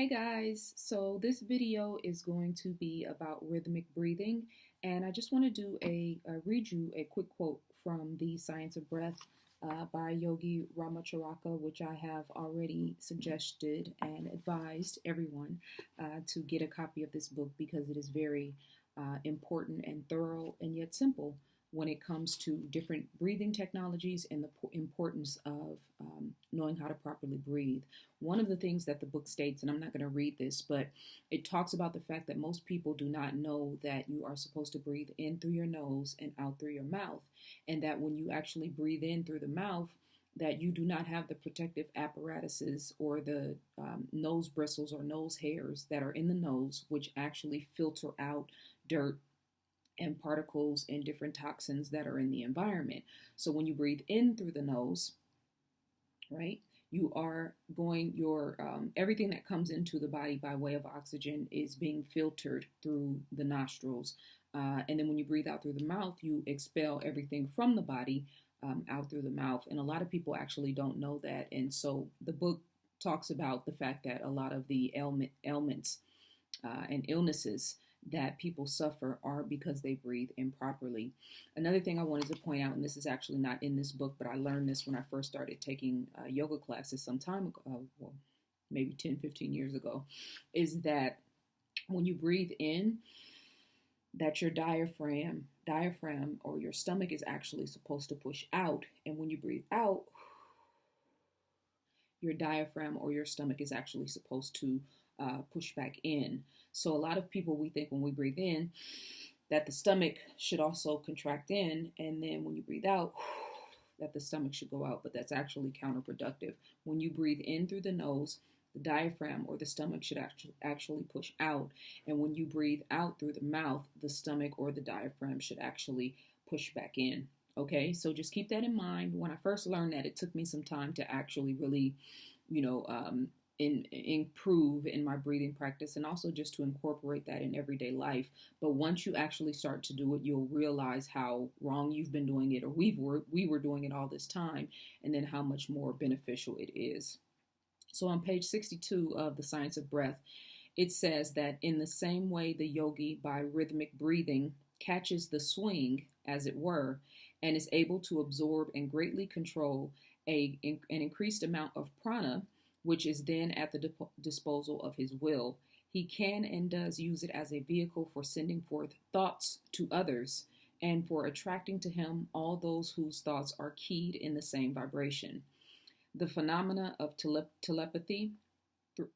Hey guys, so this video is going to be about rhythmic breathing, and I just want to read you a quick quote from The Science of Breath by Yogi Ramacharaka, which I have already suggested and advised everyone to get a copy of this book because it is very important and thorough and yet simple when it comes to different breathing technologies and the importance of knowing how to properly breathe. One of the things that the book states, and I'm not going to read this, but it talks about the fact that most people do not know that you are supposed to breathe in through your nose and out through your mouth, and that when you actually breathe in through the mouth, that you do not have the protective apparatuses or the nose bristles or nose hairs that are in the nose, which actually filter out dirt and particles and different toxins that are in the environment. So when you breathe in through the nose, right, you are going your everything that comes into the body by way of oxygen is being filtered through the nostrils, and then when you breathe out through the mouth, you expel everything from the body out through the mouth. And a lot of people actually don't know that, and so the book talks about the fact that a lot of the ailments and illnesses that people suffer are because they breathe improperly. Another thing I wanted to point out, and this is actually not in this book, but I learned this when I first started taking yoga classes some time ago, well, maybe 10, 15 years ago, is that when you breathe in, that your diaphragm or your stomach is actually supposed to push out. And when you breathe out, your diaphragm or your stomach is actually supposed to push back in. So a lot of people, we think when we breathe in that the stomach should also contract in, and then when you breathe out that the stomach should go out, but that's actually counterproductive. When you breathe in through the nose, the diaphragm or the stomach should actually push out, and when you breathe out through the mouth, the stomach or the diaphragm should actually push back in. Okay, so just keep that in mind. When I first learned that, it took me some time to actually really, improve in my breathing practice, and also just to incorporate that in everyday life. But once you actually start to do it, you'll realize how wrong you've been doing it, or we were doing it all this time, and then how much more beneficial it is. So on page 62 of The Science of Breath, it says that in the same way the yogi, by rhythmic breathing, catches the swing, as it were, and is able to absorb and greatly control an increased amount of prana, which is then at the disposal of his will, he can and does use it as a vehicle for sending forth thoughts to others and for attracting to him all those whose thoughts are keyed in the same vibration. The phenomena of telepathy,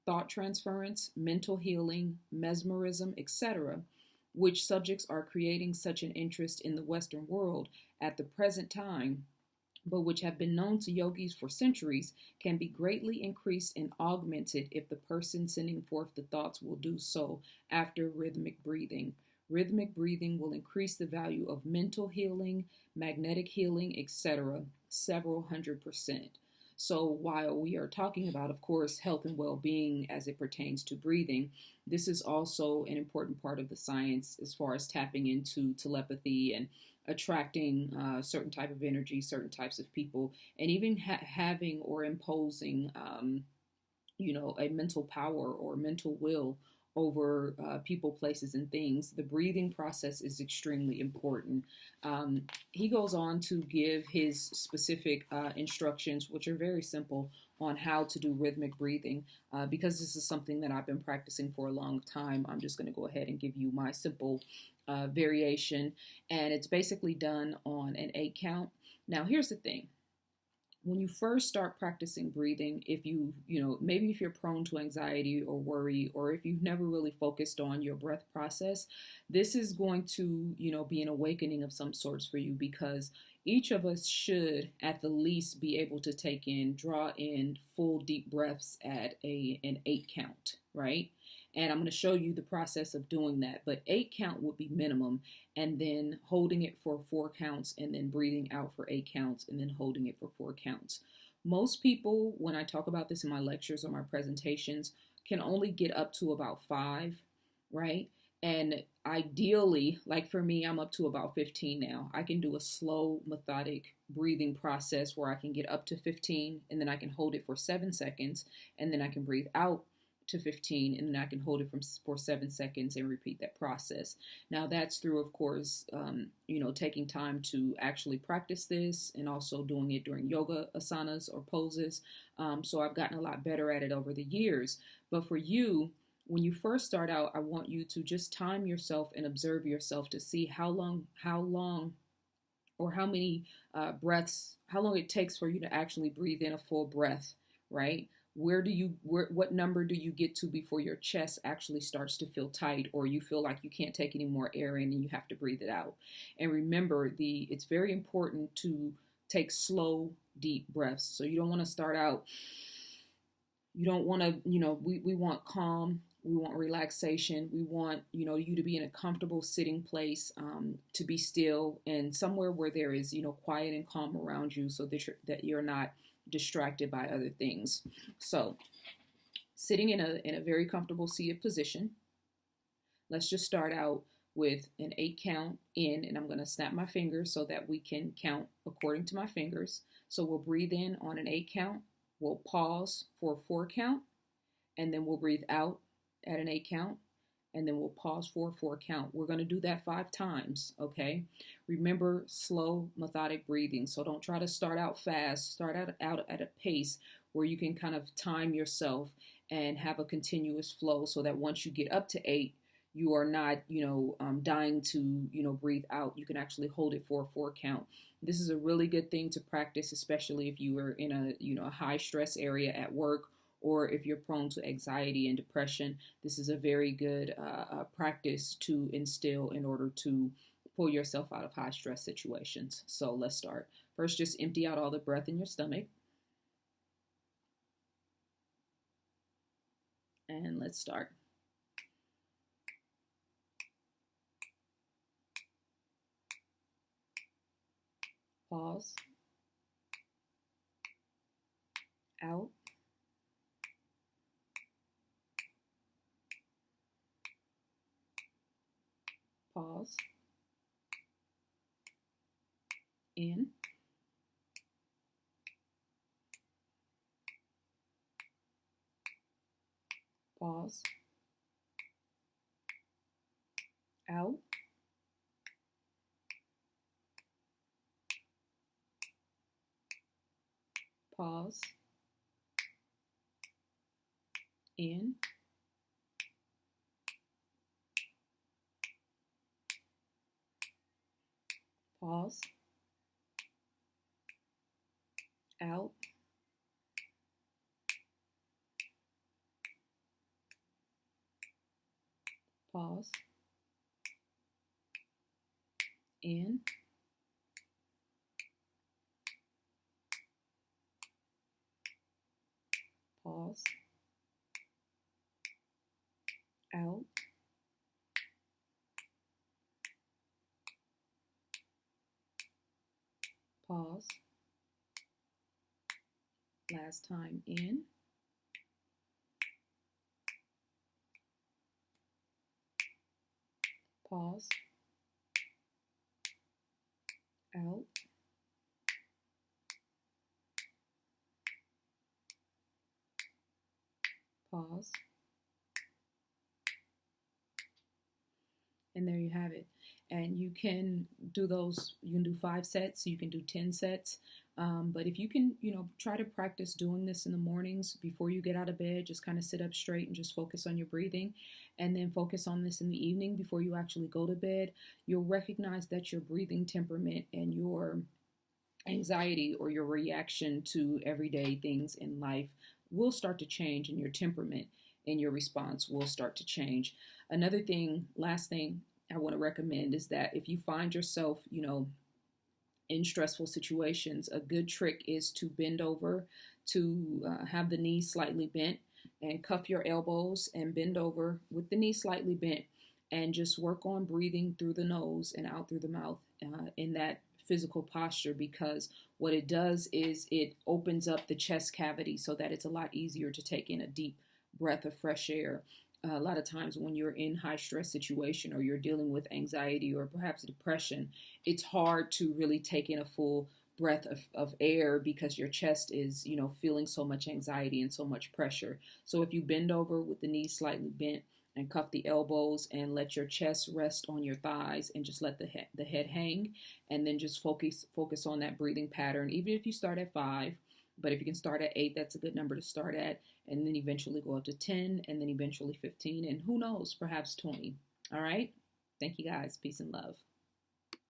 thought transference, mental healing, mesmerism, etc., which subjects are creating such an interest in the Western world at the present time, but which have been known to yogis for centuries, can be greatly increased and augmented if the person sending forth the thoughts will do so after rhythmic breathing. Rhythmic breathing will increase the value of mental healing, magnetic healing, etc., several 100%. So while we are talking about, of course, health and well-being as it pertains to breathing, this is also an important part of the science as far as tapping into telepathy and attracting certain type of energy, certain types of people, and even having or imposing, a mental power or mental will over people, places, and things. The breathing process is extremely important. He goes on to give his specific instructions, which are very simple, on how to do rhythmic breathing. Because this is something that I've been practicing for a long time, I'm just going to go ahead and give you my simple variation. And it's basically done on an 8 count. Now, here's the thing. When you first start practicing breathing, if maybe if you're prone to anxiety or worry, or if you've never really focused on your breath process, this is going to, be an awakening of some sorts for you, because each of us should at the least be able to draw in full deep breaths at an 8 count, right? And I'm going to show you the process of doing that. But 8 count would be minimum, and then holding it for 4 counts, and then breathing out for 8 counts, and then holding it for 4 counts. Most people, when I talk about this in my lectures or my presentations, can only get up to about 5, right? And ideally, like for me, I'm up to about 15 now. I can do a slow, methodic breathing process where I can get up to 15, and then I can hold it for 7 seconds, and then I can breathe out to 15, and then I can hold it for 7 seconds and repeat that process. Now that's through, of course, taking time to actually practice this, and also doing it during yoga asanas or poses. So I've gotten a lot better at it over the years. But for you, when you first start out, I want you to just time yourself and observe yourself to see how long, or how many breaths, how long it takes for you to actually breathe in a full breath, right? What number do you get to before your chest actually starts to feel tight, or you feel like you can't take any more air in and you have to breathe it out? And remember, it's very important to take slow, deep breaths. So you don't want to start out, you don't want to, we want calm. We want relaxation. We want, you to be in a comfortable sitting place, to be still, and somewhere where there is, quiet and calm around you, so that you're not distracted by other things. So sitting in a very comfortable seated position. Let's just start out with an 8 count in, and I'm going to snap my fingers so that we can count according to my fingers. So we'll breathe in on an 8 count. We'll pause for a 4 count, and then we'll breathe out at an 8 count, and then we'll pause for a 4 count. We're going to do that 5 times, okay? Remember, slow, methodic breathing. So don't try to start out fast. Start out at a pace where you can kind of time yourself and have a continuous flow, so that once you get up to 8, you are not, dying to, breathe out. You can actually hold it for a 4 count. This is a really good thing to practice, especially if you are in a high stress area at work, or if you're prone to anxiety and depression. This is a very good practice to instill in order to pull yourself out of high stress situations. So let's start. First, just empty out all the breath in your stomach. And let's start. Pause. Out. Pause. In. Pause. Out. Pause. In. Pause. Out. Pause. In. Pause. Out. Pause. Last time. In. Pause. Out. Pause. And there you have it. And you can do 5 sets, you can do 10 sets. But if you can, try to practice doing this in the mornings before you get out of bed, just kind of sit up straight and just focus on your breathing, and then focus on this in the evening before you actually go to bed, you'll recognize that your breathing temperament and your anxiety, or your reaction to everyday things in life, will start to change, and your temperament and your response will start to change. Another thing, last thing I want to recommend is that if you find yourself, in stressful situations, a good trick is to bend over, to have the knees slightly bent, and cuff your elbows and bend over with the knees slightly bent, and just work on breathing through the nose and out through the mouth in that physical posture, because what it does is it opens up the chest cavity so that it's a lot easier to take in a deep breath of fresh air. A lot of times when you're in high stress situation, or you're dealing with anxiety or perhaps depression, it's hard to really take in a full breath of air because your chest is, feeling so much anxiety and so much pressure. So if you bend over with the knees slightly bent and cuff the elbows and let your chest rest on your thighs and just let the head hang, and then just focus on that breathing pattern, even if you start at 5. But if you can start at 8, that's a good number to start at, and then eventually go up to 10, and then eventually 15, and who knows, perhaps 20. All right. Thank you guys. Peace and love.